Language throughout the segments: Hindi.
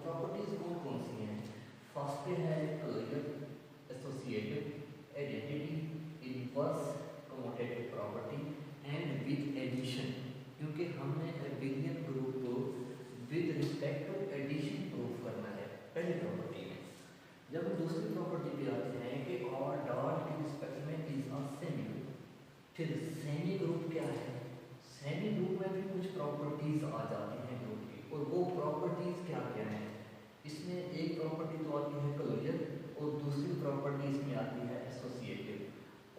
प्रॉपर्टीज कौन कौन सी हैं? फर्स्ट पे है closure, associative, identity, inverse, commutative property and with addition. क्योंकि हमने एबिलियन ग्रुप को with respect to addition prove करना है पहली प्रॉपर्टी में। जब हम दूसरी प्रॉपर्टी पे आते हैं कि और डॉट के रिस्पेक्ट में इज अ सेमी ग्रुप। फिर सेमी ग्रुप क्या है? सेमी ग्रुप में भी कुछ प्रॉपर्टीज आ जाती हैं ग्रुप की, और वो प्रॉपर्टीज क्या क्या हैं? इसमें एक प्रॉपर्टी तो आती है क्लोजर और दूसरी प्रॉपर्टी इसमें आती है एसोसिएटिव,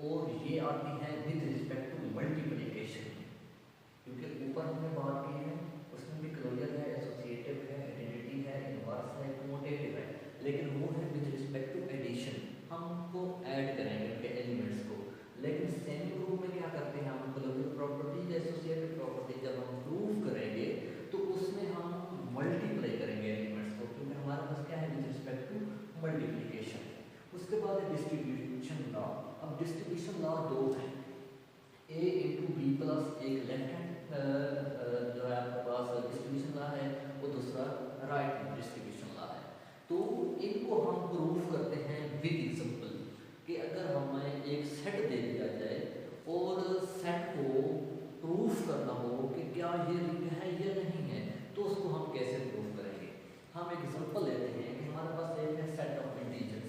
और ये आती है विद रिस्पेक्ट टू मल्टीप्लिकेशन। क्योंकि ऊपर हमने बात की है उसमें भी क्लोजर है, एसोसिएटिव है, आइडेंटिटी है, इनवर्स है, कम्यूटेटिव है, लेकिन वो है विद रिस्पेक्ट टू एडिशन, हमको ऐड करेंगे उनके एलिमेंट्स को। लेकिन सेमी ग्रुप में क्या करते हैं हम? क्लोजर प्रॉपर्टी या एसोसिएटिव प्रॉपर्टी जब हम प्रूव करेंगे तो उसमें हम मल्टीप्लाई करेंगे एलिमेंट्स को, क्योंकि हमारे पास क्या है? With respect to multiplication. उसके बाद है डिस्ट्रीब्यूशन लॉ। अब डिस्ट्रीब्यूशन लॉ दो है, ए इंटू बी प्लस एक लेफ्ट हैंड जो है आपके पास डिस्ट्रीब्यूशन लॉ है, वो दूसरा राइट हैंड डिस्ट्रीब्यूशन लॉ है। तो इनको हम प्रूव करते हैं विद एग्जांपल कि अगर हमें एक सेट दे दिया जाए और सेट को प्रूफ करना हो कि क्या ये रिंग है या नहीं है, तो उसको हम कैसे प्रूव करेंगे? हम एक एग्जांपल लेते हैं कि हमारे पास एक है सेट ऑफ इंटीजर्स,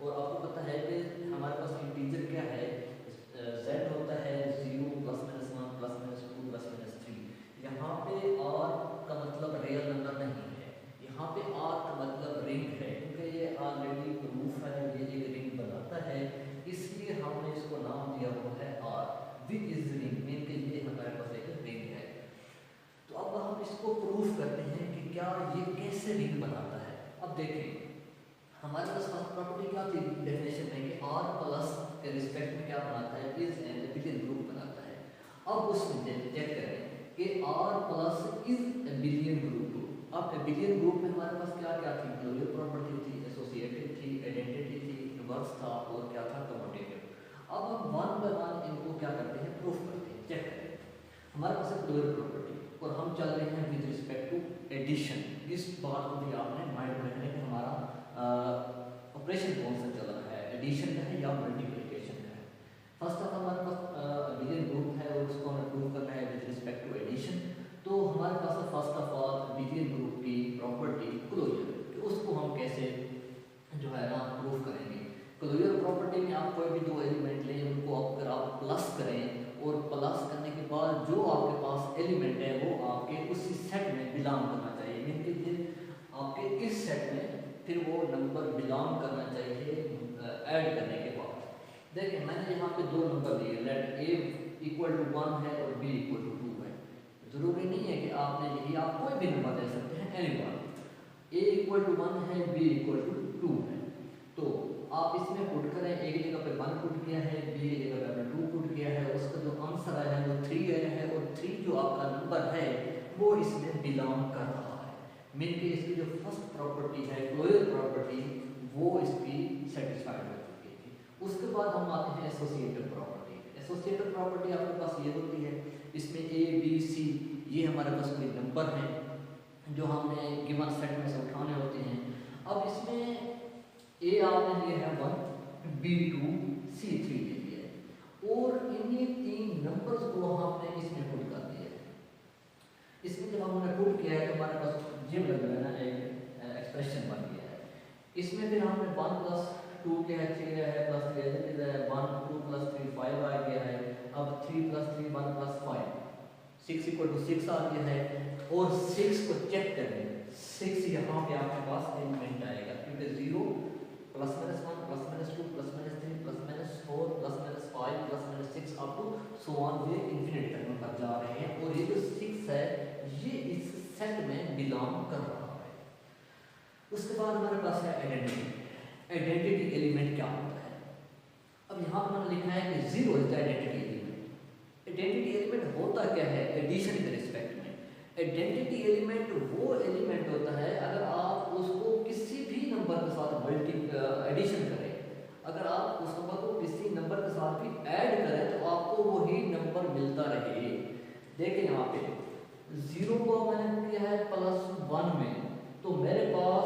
और आपको पता है कि हमारे पास इंटीजर क्या है? z होता है 0 plus minus 1 plus minus 2 plus minus 3। यहाँ पे r का मतलब रियल नंबर नहीं है, यहाँ पे r का मतलब रिंग है, क्योंकि ये ऑलरेडी प्रूफ है, ये एक रिंग बनाता है, इसलिए हमने इसको नाम दिया हुआ है r with is ring, mean के ये हमारे पास एक रिंग है। तो अब हम इसको प्रूफ करते हैं कि क्या ये कैसे रिंग बनाता है। अब देखें हमारे पास फर्स्ट प्रॉपर्टी क्या थी डेफिनेशन में कि r प्लस के रिस्पेक्ट में क्या बनाता है? इज एन एबिलियन ग्रुप बनाता है। अब उसमें चेक करें कि r plus is abelian group. अब एबिलियन ग्रुप में हमारे पास क्या क्या थी? क्लोजर प्रॉपर्टी थी, एसोसिएटिव थी, आइडेंटिटी थी, इनवर्स था, और क्या था? कम्यूटेटिव। अब हम वन बाय वन इनको क्या करते हैं? प्रूफ करते हैं। चेक करें हमारे पास है क्लोजर प्रॉपर्टी और हम चल रहे हैं विद रिस्पेक्ट टू एडिशन। इस बात को भी आपने माइंड में रखना कि हमारा ऑपरेशन कौन सा चल रहा है, एडिशन का है या मल्टीप्लिकेशन का है। फर्स्ट ऑफ हमारे पास एबिलियन ग्रुप है और उसको हमें प्रूव करना है विद रिस्पेक्ट टू एडिशन। तो हमारे पास है first of all abelian group की प्रॉपर्टी क्लोजर, कि उसको हम कैसे जो है ना प्रूव करेंगे। क्लोजर प्रॉपर्टी में आप कोई भी दो एलिमेंट लें, उनको अगर आप प्लस करें और प्लस करने के बाद जो आपके पास एलिमेंट है वो आपके उसी सेट में बिलोंग करना चाहिए, मीन कि आपके इस सेट में फिर वो नंबर बिलोंग करना चाहिए ऐड करने के बाद। देखिए मैंने यहाँ पे दो नंबर दिए, लेट a इक्वल टू 1 है और b इक्वल टू 2 है। जरूरी नहीं है कि आपने यही, आप कोई भी नंबर दे सकते हैं, any one. a equal to 1 है, b इक्वल टू 2 है, तो आप इसमें पुट करें, एक जगह पे 1 पुट किया है, b की जगह पे आपने 2 पुट किया है, उसका जो आंसर आया है वो 3 आया है, और 3 जो आपका नंबर है वो इसमें बिलोंग कर रहा है, मीन कि इसकी जो फर्स्ट प्रॉपर्टी है क्लोजर प्रॉपर्टी वो इसकी सेटिस्फाइड हो चुकी थी। उसके बाद हम आते हैं एसोसिएटिव प्रॉपर्टी। एसोसिएटिव प्रॉपर्टी आपके पास ये होती है, इसमें a b c ये हमारे पास कोई नंबर है जो हमने गिवन सेट में से उठाने होते हैं। अब इसमें a आपने लिया है 1, b 2, c 3 ले लिया है, और इन्हीं तीन नंबर्स को हमने इसमें पुट कर दिया है। इसमें जब हमने पुट किया है तो हमारे पास जिम लग रहा है ना, एक एक्सप्रेशन बन गया है। इसमें फिर हमने 1 प्लस 2 के 3 है, प्लस 3 है, 1 2 प्लस 3 5 आ गया है। अब 3 प्लस 3 1 प्लस 5 6 इक्वल टू 6 आ गया है, और 6 को चेक करें, 6 यहाँ पे आपके पास एलिमेंट आएगा, क्योंकि 0 plus minus 1 plus minus 2 plus minus 3 plus minus 4 plus minus 5 plus minus 6 up to so on, ये इंफिनिट तक नंबर जा रहे हैं, और ये जो 6 है ये इस सेट में बिलोंग कर रहा है। उसके बाद हमारे पास है आइडेंटिटी। आइडेंटिटी एलिमेंट क्या होता है? अब यहाँ पर मैंने लिखा है कि 0 is the identity element. Identity element होता क्या है एडिशन के रिस्पेक्ट में? आइडेंटिटी एलिमेंट वो एलिमेंट होता है अगर आप उसको किसी भी नंबर के साथ एडिशन करें, अगर आप उस नंबर को किसी नंबर के साथ भी ऐड करें तो आपको वही नंबर मिलता रहे। देखिए यहाँ पे 0 को मैंने किया है +1 में, तो मेरे पास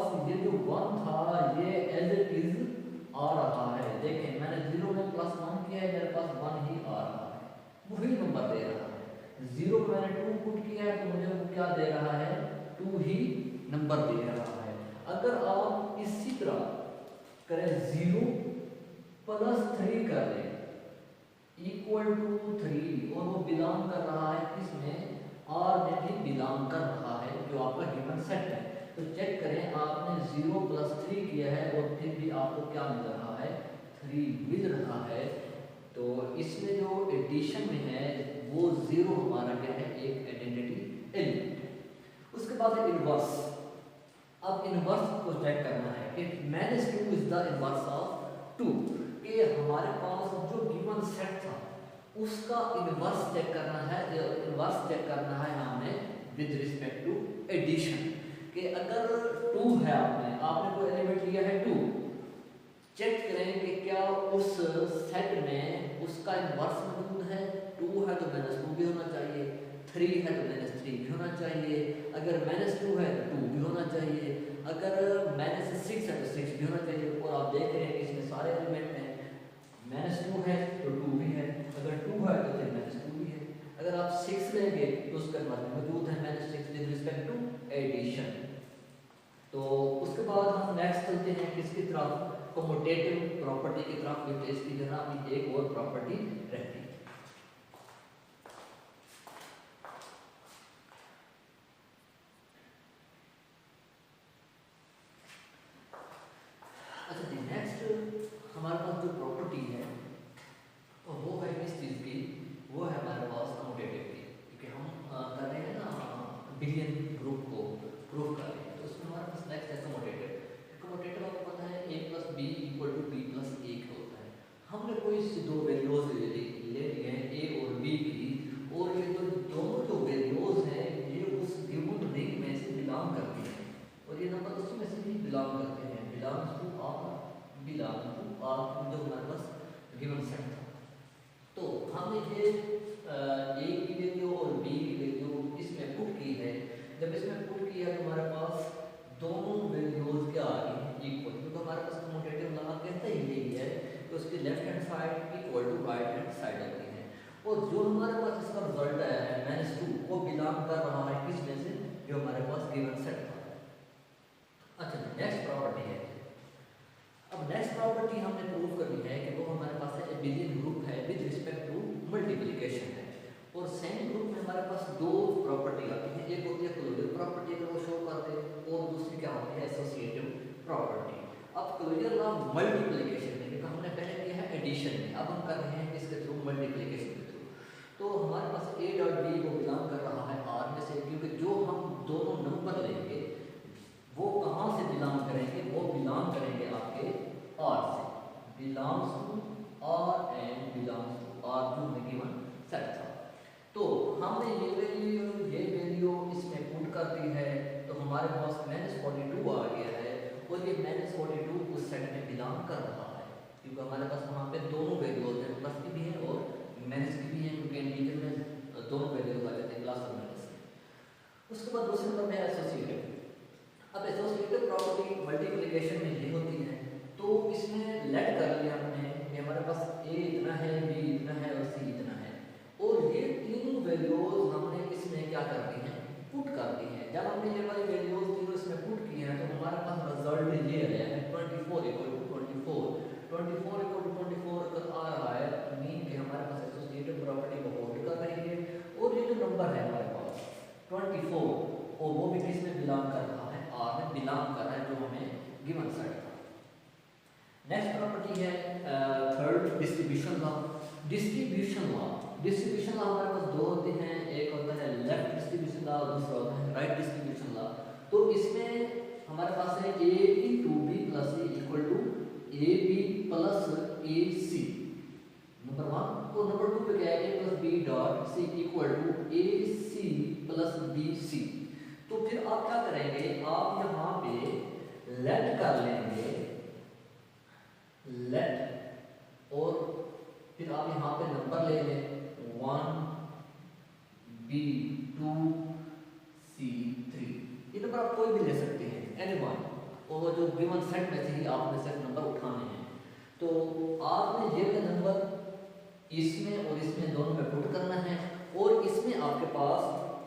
देखें मैंने 0 में +1 किया है, मेरे पास 1 ही आ रहा है, वही नंबर दे रहा है। 0 में मैंने 2 पुट किया है तो मुझे वो क्या दे रहा है, 2 ही नंबर दे रहा है। अगर आप इसी तरह करें 0 + 3 कर दें = 3 और वो बिलोंग कर रहा है किसमें, R में भी बिलोंग कर रहा है जो आपका गिवन सेट है। तो चेक करें आपने 0 + 3 किया है और फिर भी आपको क्या मिल रहा है, 3 मिल रहा है। तो इसमें जो एडिशन में है वो 0 हमारा क्या है, एक आइडेंटिटी एलिमेंट। उसके बाद है इनवर्स। अब इनवर्स को चेक करना है कि -2 इज द इनवर्स ऑफ 2, कि हमारे पास जो गिवन सेट था उसका इनवर्स चेक करना है। इनवर्स चेक करना है हमें विद रिस्पेक्ट टू एडिशन, कि अगर 2 है, आपने कोई एलिमेंट लिया है 2, चेक करें कि क्या उस सेट में उसका इनवर्स मौजूद है। 2 है तो -2 भी होना चाहिए, 3 है तो -3 भी होना चाहिए, अगर -2 है तो 2 भी होना चाहिए, अगर -6 है तो 6 भी होना चाहिए। और आप देख रहे हैं कि इसमें सारे एलिमेंट हैं, -2 है तो 2 भी है, अगर 2 है तो फिर -2 भी है। अगर आप 6 लेंगे तो उसका इनवर्स मौजूद है -6 विद रिस्पेक्ट टू एडिशन। तो उसके बाद हम नेक्स्ट चलते हैं किसकी तरफ, कम्यूटेटिव प्रॉपर्टी की तरफ, जो इसकी जगह अभी एक और प्रॉपर्टी रहती है। अच्छा जी, नेक्स्ट हमारे पास जो प्रॉपर्टी है वो है किस चीज़ की, वो है हमारे पास कम्यूटेटिव की, क्योंकि हम कर रहे हैं ना बिलियन ग्रुप को प्रूव कर रहे हैं। तो उसमें हमारे पास नेक्स्ट है कम्यूटेटिव। कम्यूटेटिव आपको पता है a + b = b + 1 होता है। हमने कोई दो वैल्यूज ले लिए हैं a और b की, और ये तो दोनों जो वैल्यूज हैं ये उस गिवन रिंग में से बिलोंग करती हैं, और ये नंबर उसमें से भी बिलोंग करते हैं, बिलोंग्स टू R जो हमारे पास गिवन सेट था। तो हमने ये a की वैल्यू और b की वैल्यू इसमें पुट की है। जब इसमें पुट किया तो हमारे पास दोनों वैल्यूज क्या आ रही हैं, इक्वल, क्योंकि हमारे पास कम्यूटेटिव लॉ कहता ही यही है कि उसकी left hand side equal to right hand side होती है। और जो हमारे पास इसका रिजल्ट आया है -2, वो बिलोंग कर रहा है किसमें से, जो हमारे पास गिवन सेट था। अच्छा, नेक्स्ट प्रॉपर्टी है। अब नेक्स्ट प्रॉपर्टी हमने प्रूव करनी है कि वो हमारे पास है बिलियन ग्रुप है विद रिस्पेक्ट टू मल्टीप्लिकेशन है। और सेम ग्रुप में हमारे पास दो प्रॉपर्टी आती है, एक होती है क्लोजर प्रॉपर्टी अगर वो शो करते हैं, और दूसरी क्या होती है एसोसिएटिव प्रॉपर्टी। अब क्लोजर लॉ मल्टीप्लिकेशन है, क्योंकि हमने पहले किया है एडिशन में, अब हम कर रहे हैं किसके थ्रू, मल्टीप्लिकेशन के थ्रू। तो हमारे पास a.b को बिलोंग कर रहा है R में से, क्योंकि जो हम दोनों नंबर लेंगे वो कहाँ से बिलोंग करेंगे, वो बिलोंग करेंगे आपके R से, belongs to R and belongs to R जो हमें गिवन सेट था। तो हमने ये वैल्यू इसमें पुट कर दी है, तो हमारे पास -42 आ गया है, और ये -42 उस सेट में बिलोंग कर रहा है, क्योंकि हमारे पास वहाँ पे दोनों वैल्यूज हैं, प्लस की भी है और माइनस की भी है, क्योंकि इंटीजर में दोनों वैल्यूज आ जाते हैं, प्लस और माइनस के। उसके बाद दूसरे नंबर में एसोसिएटिव। अब एसोसिएटिव प्रॉपर्टी मल्टीप्लिकेशन में ये होती है, तो इसमें लेट कर लिया हमने कि हमारे पास a इतना है, b इतना है और c इतना है, और ये तीनों वैल्यूज हमने इसमें क्या कर दी हैं, पुट कर दी हैं। जब हमने ये वाली वैल्यूज तीनों इसमें पुट की हैं तो हमारे पास रिजल्ट ये आया है 24 आ रहा है, मीन कि हमारे पास एसोसिएटिव प्रॉपर्टी को होल्ड कर रही है, और ये जो नंबर है हमारे पास 24, और वो भी किस में बिलोंग कर रहा है, R में बिलोंग कर रहा है, जो हमें गिवन सेट था। नेक्स्ट प्रॉपर्टी है third, distribution law. Distribution law हमारे पास दो होते हैं, एक होता है लेफ्ट डिस्ट्रीब्यूशन लॉ, दूसरा होता है राइट डिस्ट्रीब्यूशन लॉ। तो इसमें हमारे पास है a into b plus c equal to ab plus ac, number 1। तो नंबर 2 पे क्या है, a plus b dot c equal to ac plus bc। तो फिर आप क्या करेंगे, आप यहाँ पे लेट कर लेंगे, लेट, और फिर आप यहाँ पे नंबर ले लें 1 b 2 c 3, ये नंबर आप कोई भी ले सकते हैं, एनी वन, और जो गिवन सेट में से ही आपने सेट नंबर उठाने हैं। तो आपने ये वाला नंबर इसमें और इसमें दोनों में पुट करना है और इसमें आपके पास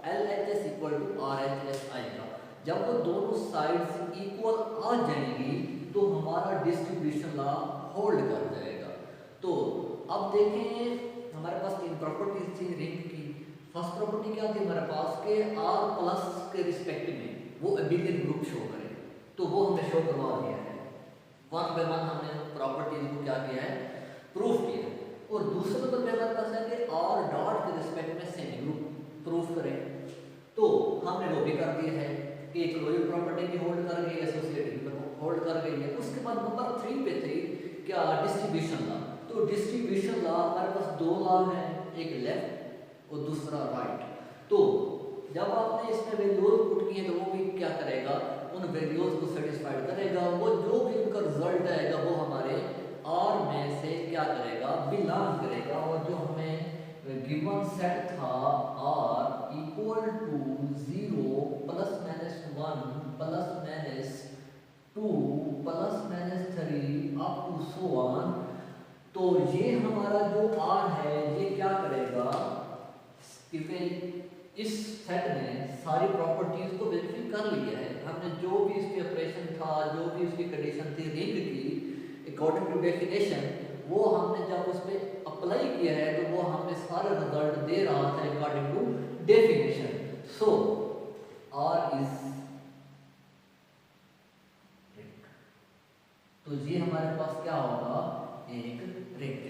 LHS इक्वल टू RHS आएगा। जब वो दोनों साइड्स इक्वल आ जाएंगी तो हमारा डिस्ट्रीब्यूशन लॉ होल्ड कर जाएगा। तो अब देखें हमारे पास तीन प्रॉपर्टीज थी रिंग की। फर्स्ट प्रॉपर्टी क्या थी हमारे पास के R प्लस के रिस्पेक्ट में वो एबिलियन ग्रुप शो करे, तो वो हमने शो करवा दिया है। वन बाय वन हमने प्रॉपर्टीज को क्या किया है, प्रूफ किया है। और दूसरा नंबर पे हमारे पास है कि R डॉट के रिस्पेक्ट में सेमी ग्रुप प्रूफ करें, तो हमने वो भी कर दिया है कि क्लोजर प्रॉपर्टी भी होल्ड कर गई, एसोसिएटिव होल्ड कर गई है। उसके बाद नंबर 3 पे थे क्या, डिस्ट्रीब्यूशन लॉ। तो डिस्ट्रीब्यूशन लॉ हमारे पास दो लॉ हैं, एक लेफ्ट और दूसरा राइट। तो जब आपने इसमें वैल्यूज पुट किए तो वो भी क्या करेगा, उन वैल्यूज को सेटिस्फाइड करेगा। वो जो भी उनका रिजल्ट आएगा वो हमारे R में से क्या करेगा, बिलोंग करेगा। और जो हमें गिवन सेट था R equal to 0 plus minus 1 plus minus 2 plus minus 3 up to so on, तो ये हमारा जो R है ये क्या करेगा, क्योंकि इस सेट में सारी प्रॉपर्टीज को वेरीफाई कर लिया है हमने। जो भी इसके ऑपरेशन था, जो भी इसकी कंडीशन थी रिंग की अकॉर्डिंग टू डेफिनेशन, वो हमने जब उस पर अप्लाई किया है तो वो हमें सारा रिजल्ट दे रहा था according to definition. So R is ring, तो ये हमारे पास क्या होगा, एक रिंग।